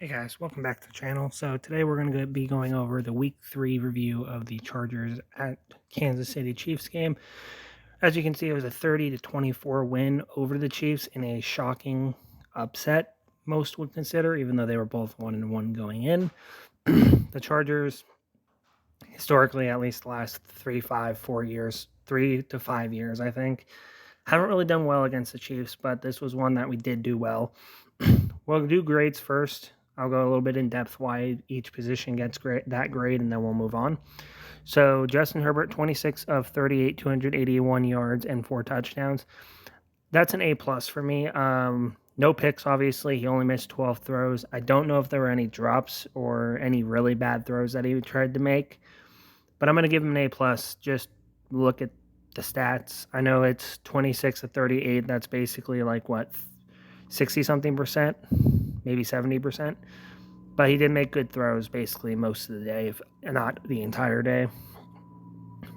Hey guys, welcome back to the channel. So today we're going to be going over the week 3 review of the Chargers at Kansas City Chiefs game. As you can see, it was a 30-24 win over the Chiefs in a shocking upset, most would consider, even though they were both 1-1 going in. The Chargers, historically, at least the last 3 to 5 years, I think, haven't really done well against the Chiefs, but this was one that we did do well. We'll do grades first. I'll go a little bit in depth why each position gets that grade, and then we'll move on. So Justin Herbert, 26 of 38, 281 yards and 4 touchdowns. That's an A+ for me. No picks, obviously. He only missed 12 throws. I don't know if there were any drops or any really bad throws that he tried to make, but I'm going to give him an A+. Just look at the stats. I know it's 26 of 38. That's basically like, what, 60-something%, maybe 70%. But he did make good throws basically most of the day, if not the entire day.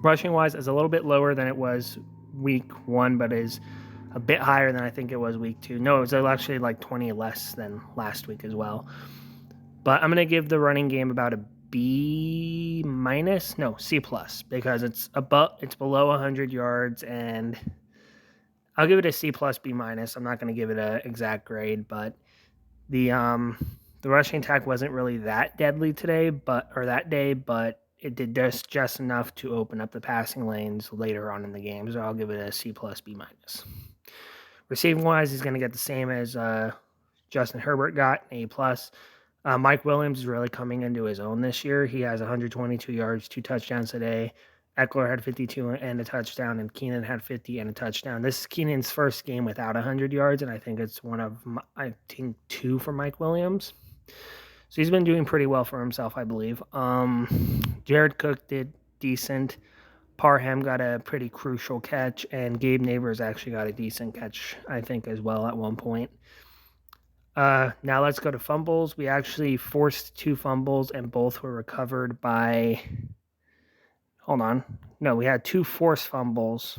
Rushing-wise, is a little bit lower than it was week 1, but is a bit higher than I think it was week 2. No, it was actually like 20 less than last week as well. But I'm going to give the running game about a B-, no, C+, because it's below 100 yards, and I'll give it a C+, B-. I'm not going to give it an exact grade, but the rushing attack wasn't really that deadly today, but it did just enough to open up the passing lanes later on in the game. So I'll give it a C+, B-. Receiving wise, he's going to get the same as Justin Herbert got, an A+. Mike Williams is really coming into his own this year. He has 122 yards, 2 touchdowns today. Eckler had 52 and a touchdown, and Keenan had 50 and a touchdown. This is Keenan's first game without 100 yards, and I think it's I think 2 for Mike Williams. So he's been doing pretty well for himself, I believe. Jared Cook did decent. Parham got a pretty crucial catch, and Gabe Neighbors actually got a decent catch, I think, as well at one point. Now let's go to fumbles. We actually forced 2 fumbles, and both were recovered by... Hold on. No, we had 2 forced fumbles.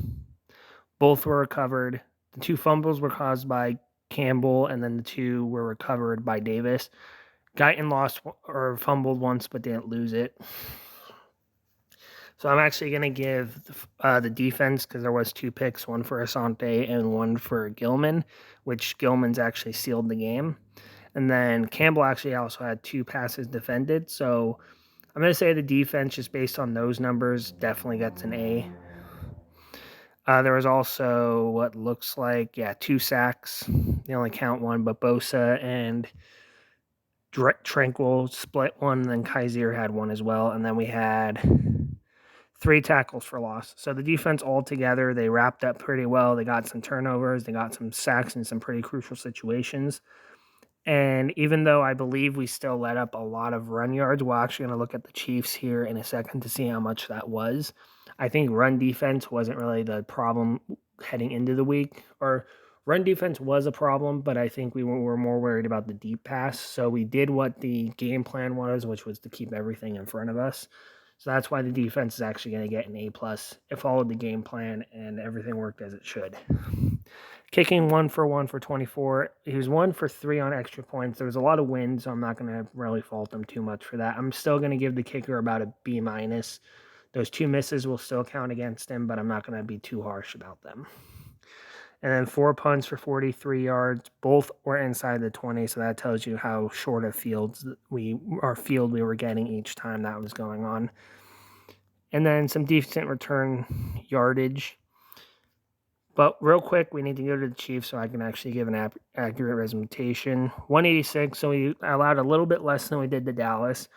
Both were recovered. The 2 fumbles were caused by Campbell, and then the 2 were recovered by Davis. Guyton lost or fumbled once, but didn't lose it. So I'm actually going to give the defense, because there was 2 picks, one for Asante and one for Gilman, which Gilman's actually sealed the game. And then Campbell actually also had 2 passes defended. So I'm going to say the defense, just based on those numbers, definitely gets an A. There was also what looks like, 2 sacks. They only count 1, but Bosa and Tranquil split one, and then Kaiser had 1 as well. And then we had 3 tackles for loss. So the defense altogether, they wrapped up pretty well. They got some turnovers. They got some sacks in some pretty crucial situations. And even though I believe we still let up a lot of run yards, we're actually going to look at the Chiefs here in a second to see how much that was. I think run defense wasn't really the problem heading into the week. Or run defense was a problem, but I think we were more worried about the deep pass. So we did what the game plan was, which was to keep everything in front of us. So that's why the defense is actually going to get an A+. It followed the game plan, and everything worked as it should. Kicking 1 for 1 for 24. He was 1 for 3 on extra points. There was a lot of wins, so I'm not going to really fault him too much for that. I'm still going to give the kicker about a B-. Those 2 misses will still count against him, but I'm not going to be too harsh about them. And then 4 punts for 43 yards. Both were inside the 20, so that tells you how short of field we were getting each time that was going on. And then some decent return yardage. But real quick, we need to go to the Chiefs so I can actually give an accurate representation. 186, so we allowed a little bit less than we did to Dallas.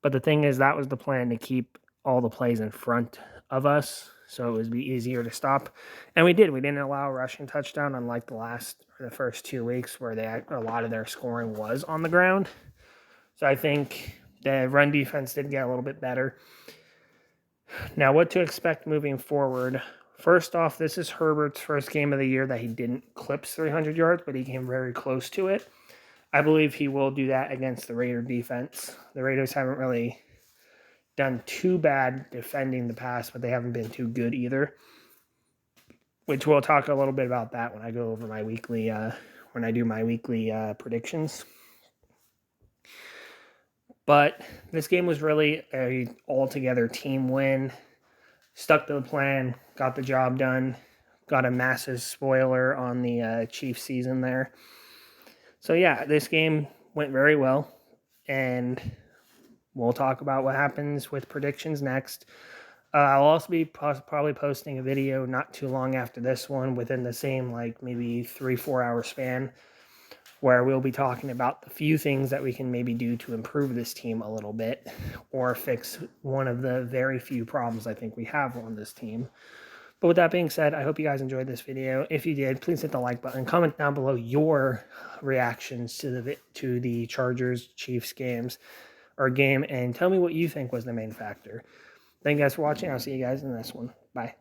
But the thing is, that was the plan, to keep all the plays in front of us, so it would be easier to stop. And we did. We didn't allow a rushing touchdown, unlike the first 2 weeks where a lot of their scoring was on the ground. So I think the run defense did get a little bit better. Now, what to expect moving forward. First off, this is Herbert's first game of the year that he didn't clips 300 yards, but he came very close to it. I believe he will do that against the Raider defense. The Raiders haven't really done too bad defending the pass, but they haven't been too good either, which we'll talk a little bit about that when I go over my weekly, predictions. But this game was really a altogether team win. Stuck to the plan, got the job done, got a massive spoiler on the Chiefs season there. So yeah, this game went very well, and we'll talk about what happens with predictions next. I'll also be probably posting a video not too long after this one, within the same like maybe 3-4 hour span, where we'll be talking about the few things that we can maybe do to improve this team a little bit, or fix one of the very few problems I think we have on this team. But with that being said, I hope you guys enjoyed this video. If you did, please hit the like button. Comment down below your reactions to the Chargers Chiefs game, and tell me what you think was the main factor. Thank you guys for watching. I'll see you guys in the next one. Bye.